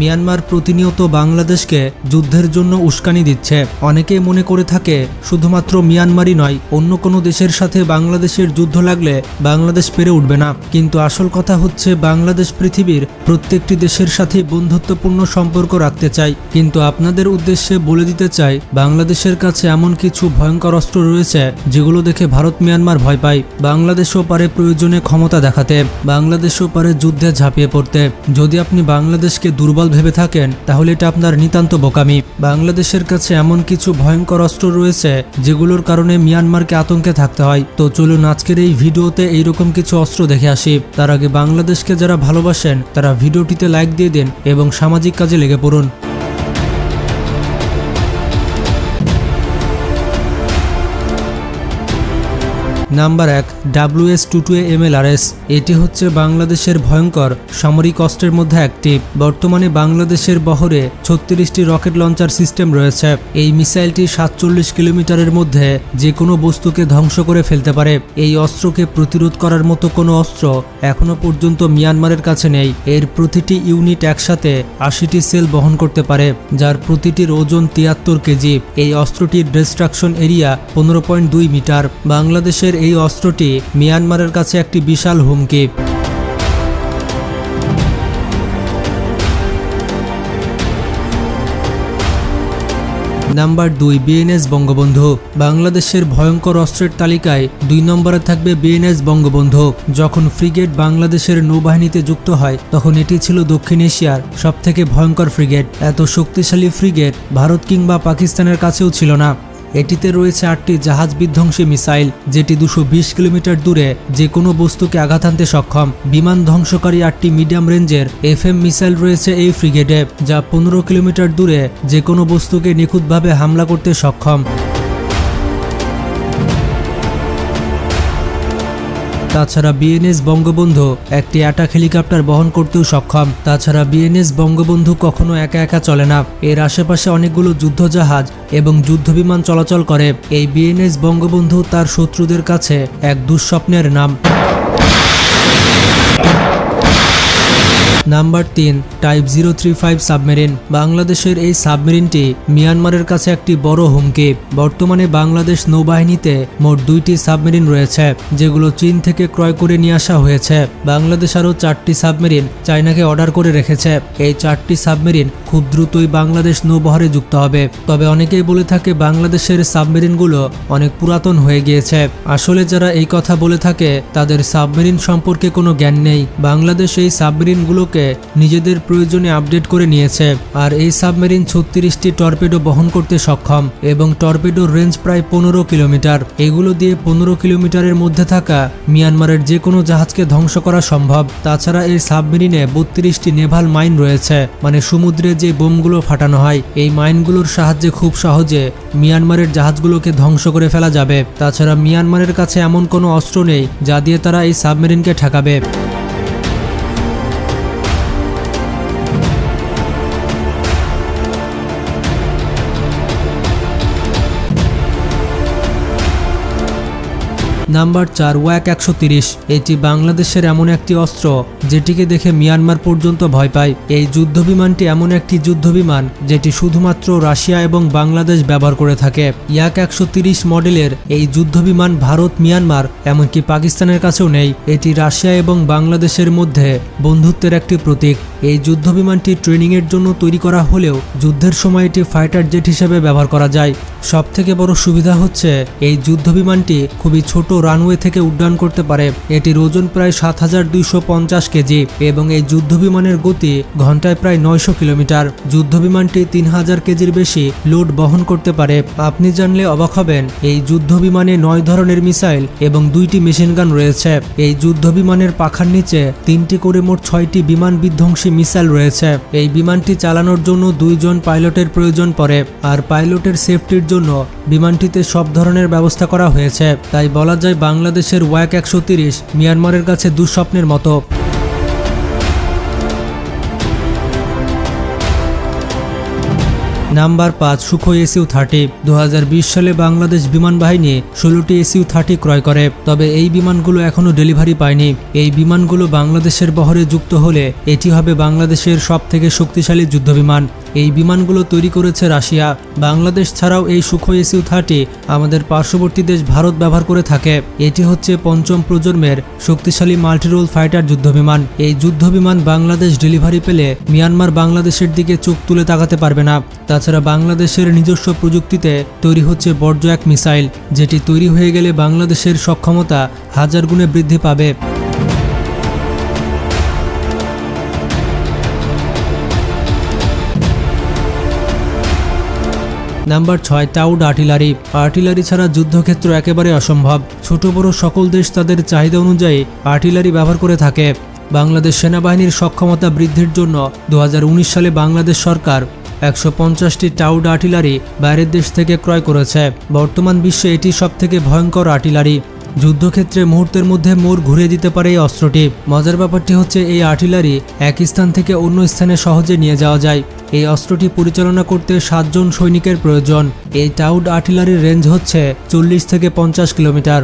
Myanmar প্রতিনিয়ত বাংলাদেশকে যুদ্ধের জন্য উস্কানি দিচ্ছে। অনেকেই মনে করে থাকে শুধুমাত্র মিয়ানমারই নয়, অন্য কোনো দেশের সাথে বাংলাদেশের যুদ্ধ লাগলে বাংলাদেশ পেরে উঠবে না। কিন্তু আসল কথা হচ্ছে বাংলাদেশ পৃথিবীর প্রত্যেকটি দেশের সাথে বন্ধুত্বপূর্ণ সম্পর্ক রাখতে চায়। কিন্তু আপনাদের উদ্দেশ্যে বলে দিতে চাই, বাংলাদেশের কাছে এমন কিছু ভয়ঙ্কর অস্ত্র রয়েছে যেগুলো দেখে ভারত মিয়ানমার ভয় পায়। বাংলাদেশও পারে প্রয়োজনে ক্ষমতা দেখাতে, বাংলাদেশও পারে যুদ্ধে ঝাঁপিয়ে পড়তে। যদি আপনি বাংলাদেশকে দুর্বল ভেবে থাকেন তাহলে এটা আপনার নিতান্ত বোকামি। বাংলাদেশের কাছে এমন কিছু ভয়ঙ্কর অস্ত্র রয়েছে যেগুলোর কারণে মিয়ানমারকে আতঙ্কে থাকতে হয়। তো চলুন আজকের এই ভিডিওতে এইরকম কিছু অস্ত্র দেখে আসি। তার আগে বাংলাদেশকে যারা ভালোবাসেন তারা ভিডিওটিতে লাইক দিয়ে দিন এবং সামাজিক কাজে লেগে পড়ুন। Number 1, WS-22A MLRS। এটি হচ্ছে বাংলাদেশের ভয়ঙ্কর সামরিক অস্ত্রের মধ্যে একটি। বর্তমানে বাংলাদেশের বহরে 36টি রকেট লঞ্চার সিস্টেম রয়েছে। এই মিসাইলটি 47 কিলোমিটারের মধ্যে যে কোনো বস্তুকে ধ্বংস করে ফেলতে পারে। এই অস্ত্রকে প্রতিরোধ করার মতো কোনো অস্ত্র এখনো পর্যন্ত মিয়ানমারের কাছে নেই। এর প্রতিটি ইউনিট একসাথে 80টি সেল বহন করতে পারে, যার প্রতিটির ওজন 73 কেজি। এই অস্ত্রটির ডিস্ট্রাকশন এরিয়া 15.2 মিটার। বাংলাদেশের এই অস্ত্রটি মিয়ানমারের কাছে একটি বিশাল হুমকি। Number 2, BNS Bangabandhu. বাংলাদেশের ভয়ঙ্কর অস্ত্রের তালিকায় 2 নম্বরে থাকবে বিএনএস বঙ্গবন্ধু। যখন ফ্রিগেট বাংলাদেশের নৌবাহিনীতে যুক্ত হয় তখন এটি ছিল দক্ষিণ এশিয়ার সবথেকে ভয়ঙ্কর ফ্রিগেট। এত শক্তিশালী ফ্রিগেট ভারত কিংবা পাকিস্তানের কাছেও ছিল না। এটিতে রয়েছে 8টি জাহাজ বিধ্বংসী মিসাইল, যেটি 220 কিলোমিটার দূরে যে কোনো বস্তুকে আঘাত আনতে সক্ষম। বিমান ধ্বংসকারী 8টি মিডিয়াম রেঞ্জের FM মিসাইল রয়েছে এই ফ্রিগেটে, যা 15 কিলোমিটার দূরে যে কোনো বস্তুকে নিখুঁতভাবে হামলা করতে সক্ষম। তাছাড়া বিএনএস বঙ্গবন্ধু একটি অ্যাটাক হেলিকপ্টার বহন করতেও সক্ষম। তাছাড়া বিএনএস বঙ্গবন্ধু কখনো একা একা চলে না, এর আশেপাশে অনেকগুলো যুদ্ধজাহাজ এবং যুদ্ধবিমান চলাচল করে। এই বিএনএস বঙ্গবন্ধু তার শত্রুদের কাছে এক দুঃস্বপ্নের নাম। Number 3, type 035 submarine. বাংলাদেশের এই সাবমেরিনটি মিয়ানমারের কাছে একটি বড় হুমকি। বর্তমানে বাংলাদেশ নৌবাহিনীতে মোট 2টি সাবমেরিন রয়েছে, যেগুলো চীন থেকে ক্রয় করে নিয়ে আসা হয়েছে। বাংলাদেশ আরও 4টি সাবমেরিন চায়নাকে অর্ডার করে রেখেছে। এই 4টি সাবমেরিন খুব দ্রুতই বাংলাদেশ নৌবহরে যুক্ত হবে। তবে অনেকেই বলে থাকে বাংলাদেশের সাবমেরিনগুলো অনেক পুরাতন হয়ে গিয়েছে। আসলে যারা এই কথা বলে থাকে তাদের সাবমেরিন সম্পর্কে কোনো জ্ঞান নেই। বাংলাদেশ এই সাবমেরিনগুলোকে নিজেদের প্রয়োজনে আপডেট করে নিয়েছে। আর এই সাবমেরিন 36টি টর্পেডো বহন করতে সক্ষম এবং টর্পেডোর রেঞ্জ প্রায় 15 কিলোমিটার। এগুলো দিয়ে 15 কিলোমিটারের মধ্যে থাকা মিয়ানমারের যে কোনো জাহাজকে ধ্বংস করা সম্ভব। তাছাড়া এই সাবমেরিনে 32টি নেভাল মাইন রয়েছে, মানে সমুদ্রে যে বোমগুলো ফাটানো হয়, এই মাইনগুলোর সাহায্যে খুব সহজে মিয়ানমারের জাহাজগুলোকে ধ্বংস করে ফেলা যাবে। তাছাড়া মিয়ানমারের কাছে এমন কোনো অস্ত্র নেই যা দিয়ে তারা এই সাবমেরিনকে ঠেকাবে। Number 4, WAC-130। এটি বাংলাদেশের এমন একটি অস্ত্র যেটিকে দেখে মিয়ানমার পর্যন্ত ভয় পায়। এই যুদ্ধবিমানটি এমন একটি যুদ্ধবিমান যেটি শুধুমাত্র রাশিয়া এবং বাংলাদেশ ব্যবহার করে থাকে। WAC-130 মডেলের এই যুদ্ধবিমান ভারত, মিয়ানমার এমনকি পাকিস্তানের কাছেও নেই। এটি রাশিয়া এবং বাংলাদেশের মধ্যে বন্ধুত্বের একটি প্রতীক। এই যুদ্ধবিমানটি ট্রেনিংয়ের জন্য তৈরি করা হলেও যুদ্ধের সময় এটি ফাইটার জেট হিসেবে ব্যবহার করা যায়। সবথেকে বড় সুবিধা হচ্ছে এই যুদ্ধবিমানটি খুবই ছোট রানওয়ে থেকে উড্ডয়ন করতে পারে। এটির ওজন প্রায় 7250 কেজি এবং এই যুদ্ধবিমানের গতি ঘন্টায় প্রায় 900 কিলোমিটার। যুদ্ধবিমানটি 3000 কেজির বেশি লোড বহন করতে পারে। আপনি জানলে অবাক হবেন, এই যুদ্ধবিমানে 9 ধরনের মিসাইল এবং 2টি মেশিনগান রয়েছে। এই যুদ্ধবিমানের পাখার নিচে 3টি করে মোট 6টি বিমান বিধ্বংসী মিসাইল রয়েছে। এই বিমানটি চালানোর জন্য 2 জন পাইলটের প্রয়োজন পড়ে, আর পাইলটের সেফটির জন্য বিমানটিতে সব ধরনের ব্যবস্থা করা হয়েছে। তাই বলা যায় বাংলাদেশের WAC-130 মিয়ানমারের কাছে দুঃস্বপ্নের মতো। Number 5 Sukhoi SU-30। 2020 সালে বাংলাদেশ বিমান বাহিনী 16টি SU-30 ক্রয় করে, তবে এই বিমানগুলো এখনও ডেলিভারি পায়নি। এই বিমানগুলো বাংলাদেশের বহরে যুক্ত হলে এটি হবে বাংলাদেশের সবথেকে শক্তিশালী যুদ্ধবিমান। এই বিমানগুলো তৈরি করেছে রাশিয়া। বাংলাদেশ ছাড়াও এই সুখোই SU-30 আমাদের পার্শ্ববর্তী দেশ ভারত ব্যবহার করে থাকে। এটি হচ্ছে পঞ্চম প্রজন্মের শক্তিশালী মাল্টিরোল ফাইটার যুদ্ধবিমান। এই যুদ্ধবিমান বাংলাদেশ ডেলিভারি পেলে মিয়ানমার বাংলাদেশের দিকে চোখ তুলে তাকাতে পারবে না। তাছাড়া বাংলাদেশের নিজস্ব প্রযুক্তিতে তৈরি হচ্ছে বর্জ্য এক মিসাইল, যেটি তৈরি হয়ে গেলে বাংলাদেশের সক্ষমতা 1000 গুণে বৃদ্ধি পাবে। Number 6 towed artillery. আর্টিলারি ছাড়া যুদ্ধক্ষেত্র একেবারে অসম্ভব। ছোট বড় সকল দেশ তাদের চাহিদা অনুযায়ী আর্টিলারি ব্যবহার করে থাকে। বাংলাদেশ সেনাবাহিনীর সক্ষমতা বৃদ্ধির জন্য 2019 সালে বাংলাদেশ সরকার 150টি টাউড আর্টিলারি বাইরের দেশ থেকে ক্রয় করেছে। বর্তমান বিশ্বে এটি সবথেকে ভয়ঙ্কর আর্টিলারি। যুদ্ধক্ষেত্রে মুহূর্তের মধ্যে মোড় ঘুরিয়ে দিতে পারে এই অস্ত্রটি। মজার ব্যাপারটি হচ্ছে এই আর্টিলারি এক স্থান থেকে অন্য স্থানে সহজে নিয়ে যাওয়া যায়। এই অস্ত্রটি পরিচালনা করতে 7 জন সৈনিকের প্রয়োজন। এই টাউড আর্টিলারির রেঞ্জ হচ্ছে 40 থেকে 50 kilometre.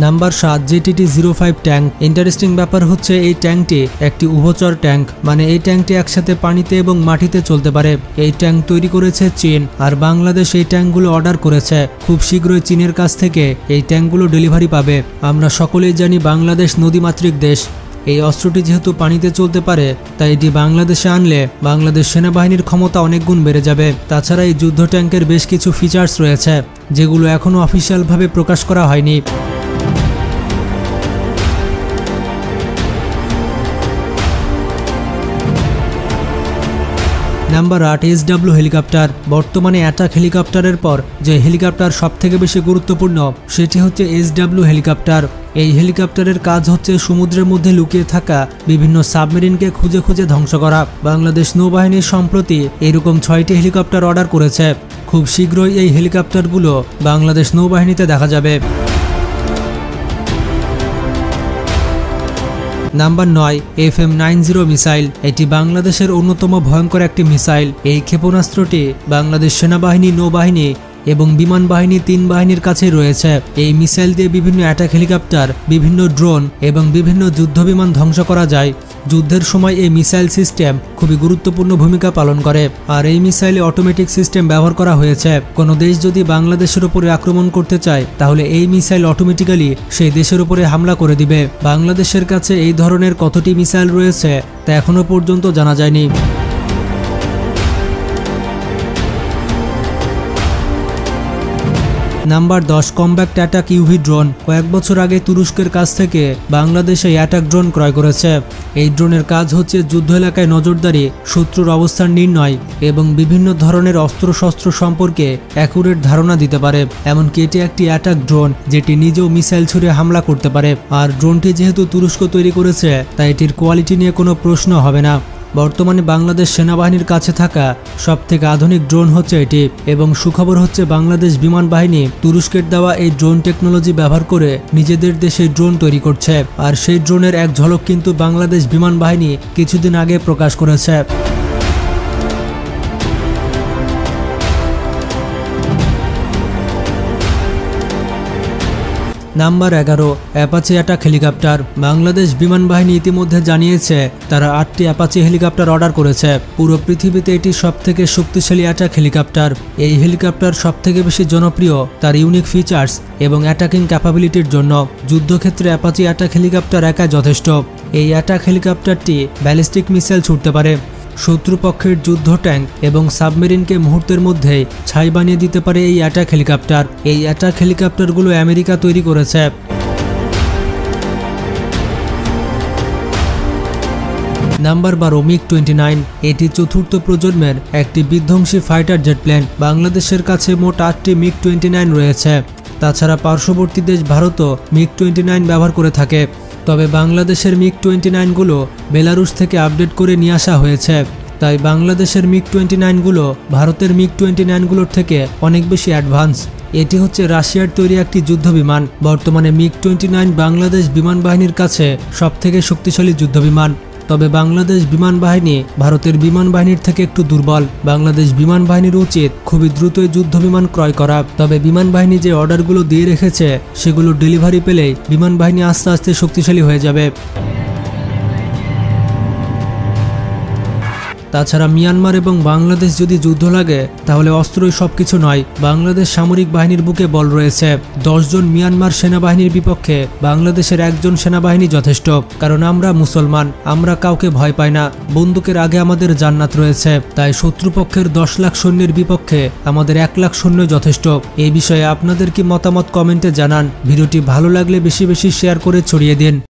Number 7 JTT-05 tank. Interesting ব্যাপার হচ্ছে এই ট্যাঙ্কটি একটি উভচর ট্যাঙ্ক, মানে এই ট্যাঙ্কটি একসাথে পানিতে এবং মাটিতে চলতে পারে। এই ট্যাঙ্ক তৈরি করেছে চীন, আর বাংলাদেশ এই ট্যাঙ্কগুলো অর্ডার করেছে। খুব শীঘ্রই চীনের কাছ থেকে এই ট্যাঙ্কগুলো ডেলিভারি পাবে। আমরা সকলেই জানি বাংলাদেশ নদীমাতৃক দেশ। এই অস্ত্রটি যেহেতু পানিতে চলতে পারে, তাই এটি বাংলাদেশে আনলে বাংলাদেশ সেনাবাহিনীর ক্ষমতা অনেক গুণ বেড়ে যাবে। তাছাড়া এই যুদ্ধ ট্যাঙ্কের বেশ কিছু ফিচার্স রয়েছে, যেগুলো এখনও অফিসিয়ালভাবে প্রকাশ করা হয়নি। Number 8 SW helicopter. বর্তমানে অ্যাটাক হেলিকপ্টারের পর যে হেলিকপ্টার সবথেকে বেশি গুরুত্বপূর্ণ সেটি হচ্ছে SW হেলিকপ্টার। এই হেলিকপ্টারের কাজ হচ্ছে সমুদ্রের মধ্যে লুকিয়ে থাকা বিভিন্ন সাবমেরিনকে খুঁজে খুঁজে ধ্বংস করা। বাংলাদেশ নৌবাহিনীর সম্প্রতি এরকম 6টি হেলিকপ্টার অর্ডার করেছে। খুব শীঘ্রই এই হেলিকপ্টারগুলো বাংলাদেশ নৌবাহিনীতে দেখা যাবে। Number 9 FM-90 missile. এটি বাংলাদেশের অন্যতম ভয়ঙ্কর একটি মিসাইল। এই ক্ষেপণাস্ত্রটি বাংলাদেশ সেনাবাহিনী, নৌবাহিনী এবং বিমান বাহিনী 3 বাহিনীর কাছে রয়েছে। এই মিসাইল দিয়ে বিভিন্ন অ্যাটাক হেলিকপ্টার, বিভিন্ন ড্রোন এবং বিভিন্ন যুদ্ধবিমান ধ্বংস করা যায়। যুদ্ধের সময় এই মিসাইল সিস্টেম খুবই গুরুত্বপূর্ণ ভূমিকা পালন করে, আর এই মিসাইলে অটোমেটিক সিস্টেম ব্যবহার করা হয়েছে। কোনো দেশ যদি বাংলাদেশের উপরে আক্রমণ করতে চায়, তাহলে এই মিসাইল অটোমেটিক্যালি সেই দেশের উপরে হামলা করে দিবে। বাংলাদেশের কাছে এই ধরনের কতটি মিসাইল রয়েছে তা এখনো পর্যন্ত জানা যায়নি। Number 10 combat attack UV drone. কয়েক বছর আগে তুরস্কের কাছ থেকে বাংলাদেশে অ্যাটাক ড্রোন ক্রয় করেছে। এই ড্রোনের কাজ হচ্ছে যুদ্ধ এলাকায় নজরদারি, শত্রুর অবস্থান নির্ণয় এবং বিভিন্ন ধরনের অস্ত্রশস্ত্র সম্পর্কে অ্যাকুরেট ধারণা দিতে পারে। এমনকি এটি একটি অ্যাটাক ড্রোন যেটি নিজেও মিসাইল ছুড়ে হামলা করতে পারে। আর ড্রোনটি যেহেতু তুরস্ক তৈরি করেছে, তাই এটির কোয়ালিটি নিয়ে কোনো প্রশ্ন হবে না। বর্তমানে বাংলাদেশ সেনাবাহিনীর কাছে থাকা সবথেকে আধুনিক ড্রোন হচ্ছে এটি, এবং সুখবর হচ্ছে বাংলাদেশ বিমান বাহিনী তুরস্কের দেওয়া এই ড্রোন টেকনোলজি ব্যবহার করে নিজেদের দেশে ড্রোন তৈরি করছে। আর সেই ড্রোনের এক ঝলক কিন্তু বাংলাদেশ বিমান বাহিনী কিছুদিন আগে প্রকাশ করেছে। Number 11 Apache attack helicopter. Bangladesh বিমান বাহিনী ইতিমধ্যে জানিয়েছে তারা 8টি অ্যাপাচি হেলিকপ্টার অর্ডার করেছে। পুরো পৃথিবীতে এটি সবথেকে শক্তিশালী অ্যাটাক হেলিকপ্টার। এই হেলিকপ্টার সবথেকে বেশি জনপ্রিয় তার ইউনিক ফিচার্স এবং অ্যাটাকিং ক্যাপাবিলিটির জন্য। যুদ্ধক্ষেত্রে অ্যাপাচি অ্যাটাক হেলিকপ্টার একাই যথেষ্ট। এই অ্যাটাক হেলিকপ্টারটি ব্যালিস্টিক মিসাইল ছুড়তে পারে, শত্রুপক্ষের যুদ্ধ ট্যাঙ্ক এবং সাবমেরিনকে মুহূর্তের মধ্যেই ছাই বানিয়ে দিতে পারে এই অ্যাটাক হেলিকপ্টার। এই অ্যাটাক হেলিকপ্টারগুলো আমেরিকা তৈরি করেছে। Number 12 MiG-29। এটি চতুর্থ প্রজন্মের একটি বিধ্বংসী ফাইটার জেট প্লেন। বাংলাদেশের কাছে মোট 8টি MiG-29 রয়েছে। তাছাড়া পার্শ্ববর্তী দেশ ভারতও MiG-29 ব্যবহার করে থাকে। তবে বাংলাদেশের MiG-29গুলো বেলারুশ থেকে আপডেট করে নিয়ে আসা হয়েছে, তাই বাংলাদেশের MiG-29গুলো ভারতের MiG-29গুলোর থেকে অনেক বেশি অ্যাডভান্স। এটি হচ্ছে রাশিয়ার তৈরি একটি যুদ্ধবিমান। বর্তমানে MiG-29 বাংলাদেশ বিমান বাহিনীর কাছে সবথেকে শক্তিশালী যুদ্ধবিমান। তবে বাংলাদেশ বিমান বাহিনী ভারতের বিমান বাহিনীর থেকে একটু দুর্বল। বাংলাদেশ বিমান বাহিনীর উচিত খুবই দ্রুতই যুদ্ধ বিমান ক্রয় করা। তবে বিমান বাহিনী যে অর্ডারগুলো দিয়ে রেখেছে সেগুলো ডেলিভারি পেলেই বিমান বাহিনী আস্তে আস্তে শক্তিশালী হয়ে যাবে। তাছাড়া মিয়ানমার এবং বাংলাদেশ যদি যুদ্ধ লাগে তাহলে অস্ত্রই সবকিছু নয়। বাংলাদেশ সামরিক বাহিনীর বুকে বল রয়েছে। 10 জন মিয়ানমার সেনাবাহিনীর বিপক্ষে বাংলাদেশের একজন সেনাবাহিনী যথেষ্ট। কারণ আমরা মুসলমান, আমরা কাউকে ভয় পাই না। বন্দুকের আগে আমাদের জান্নাত রয়েছে। তাই শত্রুপক্ষের 10 লাখ সৈন্যের বিপক্ষে আমাদের 1 লাখ সৈন্য যথেষ্ট। এই বিষয়ে আপনাদের কি মতামত কমেন্টে জানান। ভিডিওটি ভালো লাগলে বেশি বেশি শেয়ার করে ছড়িয়ে দিন।